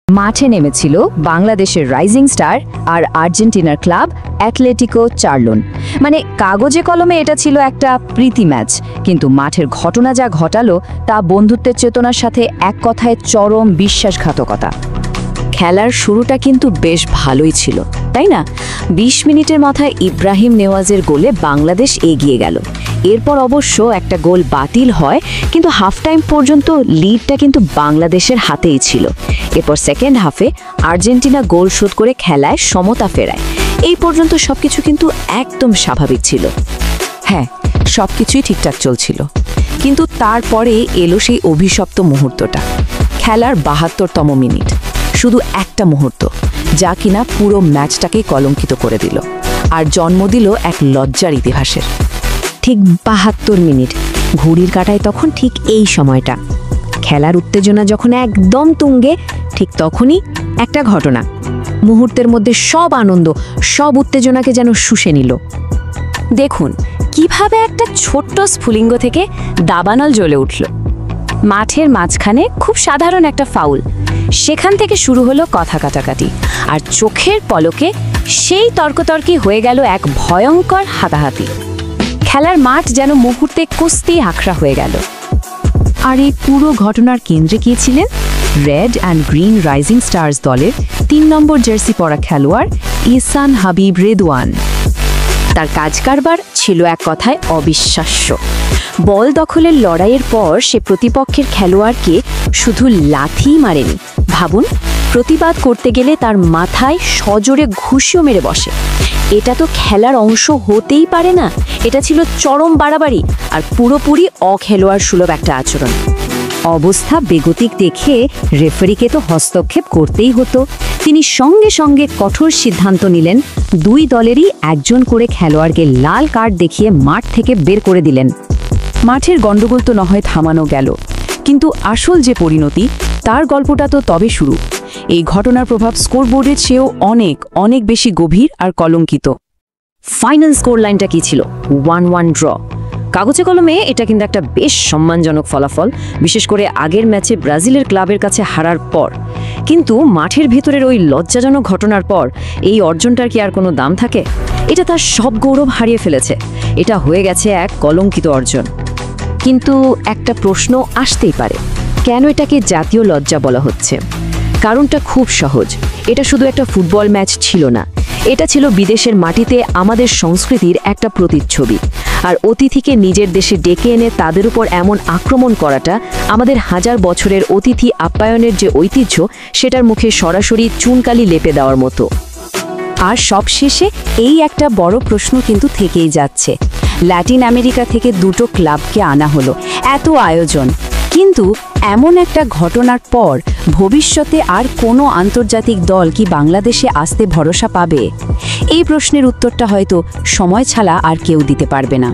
মাঠে নেমেছিল বাংলাদেশের রাইজিং স্টার আর আর্জেন্টিনার ক্লাব অ্যাটলেটিকো চার্লোন। মানে কাগজে কলমে এটা ছিল একটা প্রীতি ম্যাচ, কিন্তু মাঠের ঘটনা যা ঘটালো তা বন্ধুত্বের চেতনার সাথে এক কথায় চরম বিশ্বাসঘাতকতা। খেলার শুরুটা কিন্তু বেশ ভালোই ছিল, তাই না? ২০ মিনিটের মাথায় ইব্রাহিম নেওয়াজের গোলে বাংলাদেশ এগিয়ে গেল। এরপর অবশ্য একটা গোল বাতিল হয়, কিন্তু হাফ টাইম পর্যন্ত লিডটা কিন্তু বাংলাদেশের হাতেই ছিল। এরপর সেকেন্ড হাফে আর্জেন্টিনা গোল শোধ করে খেলায় সমতা ফেরায়। এই পর্যন্ত সবকিছু কিন্তু একদম স্বাভাবিক ছিল। হ্যাঁ, সবকিছুই ঠিকঠাক চলছিল, কিন্তু তারপরে এলো সেই অভিশপ্ত মুহূর্তটা। খেলার ৭২তম মিনিট, শুধু একটা মুহূর্ত যা কিনা পুরো ম্যাচটাকেই কলঙ্কিত করে দিল আর জন্ম দিল এক লজ্জার ইতিহাসের। ঠিক ৭২ মিনিট, ঘড়ির কাঁটায় তখন ঠিক এই সময়টা। খেলার উত্তেজনা যখন একদম তুঙ্গে, ঠিক তখনই একটা ঘটনা মুহূর্তের মধ্যে সব আনন্দ, সব উত্তেজনাকে যেন শুষে নিল। দেখুন কিভাবে একটা ছোট্ট স্ফুলিঙ্গ থেকে দাবানল জ্বলে উঠল। মাঠের মাঝখানে খুব সাধারণ একটা ফাউল, সেখান থেকে শুরু হলো কথা কাটাকাটি, আর চোখের পলকে সেই তর্কতর্কি হয়ে গেল এক ভয়ঙ্কর হাতাহাতি। খেলার মাঠ যেন মুহূর্তে কুস্তি আখড়া হয়ে গেল। আর এই পুরো ঘটনার কেন্দ্রে কে ছিলেন? Red and green rising stars দলের ৩ নম্বর জার্সি পরা খেলোয়াড় ইহসান হাবিব রেদওয়ান। তার কাজ কারবার ছিল এক কথায় অবিশ্বাস্য। বল দখলের লড়াইয়ের পর সে প্রতিপক্ষের খেলোয়াড়কে শুধু লাথিই মারেনি, ভাবুন, প্রতিবাদ করতে গেলে তার মাথায় সজোরে ঘুষিও মেরে বসে। এটা তো খেলার অংশ হতেই পারে না। এটা ছিল চরম বাড়াবাড়ি আর পুরোপুরি অখেলোয়াড় সুলভ একটা আচরণ। অবস্থা বেগতিক দেখে রেফারিকে তো হস্তক্ষেপ করতেই হতো। তিনি সঙ্গে সঙ্গে কঠোর সিদ্ধান্ত নিলেন, দুই দলেরই একজন করে খেলোয়াড়কে লাল কার্ড দেখিয়ে মাঠ থেকে বের করে দিলেন। মাঠের গণ্ডগোল তো নয় থামানো গেল, কিন্তু আসল যে পরিণতি, তার গল্পটা তো তবে শুরু। এই ঘটনার প্রভাব স্কোরবোর্ডের চেয়েও অনেক অনেক বেশি গভীর আর কলঙ্কিত। ফাইনাল স্কোর লাইনটা কি ছিল? 1-1 ড্র। কাগজে কলমে এটা কিন্তু একটা বেশ সম্মানজনক ফলাফল, বিশেষ করে আগের ম্যাচে ব্রাজিলের ক্লাবের কাছে হারার পর। কিন্তু মাঠের ভেতরের ওই লজ্জাজনক ঘটনার পর এই অর্জনটার কি আর কোনো দাম থাকে? এটা তার সব গৌরব হারিয়ে ফেলেছে। এটা হয়ে গেছে এক কলঙ্কিত অর্জন। কিন্তু একটা প্রশ্ন আসতেই পারে, কেন এটাকে জাতীয় লজ্জা বলা হচ্ছে? কারণটা খুব সহজ। এটা শুধু একটা ফুটবল ম্যাচ ছিল না, এটা ছিল বিদেশের মাটিতে আমাদের সংস্কৃতির একটা প্রতিচ্ছবি। আর অতিথিকে নিজের দেশে ডেকে এনে তাদের উপর এমন আক্রমণ করাটা আমাদের হাজার বছরের অতিথি আপ্যায়নের যে ঐতিহ্য, সেটার মুখে সরাসরি চুনকালি লেপে দেওয়ার মতো। আর সবশেষে এই একটা বড় প্রশ্ন কিন্তু থেকেই যাচ্ছে। ল্যাটিন আমেরিকা থেকে দুটো ক্লাবকে আনা হলো, এত আয়োজন, কিন্তু এমন একটা ঘটনার পর ভবিষ্যতে আর কোনো আন্তর্জাতিক দল কি বাংলাদেশে আসতে ভরসা পাবে? এই প্রশ্নের উত্তরটা হয়তো সময় ছাড়া আর কেউ দিতে পারবে না।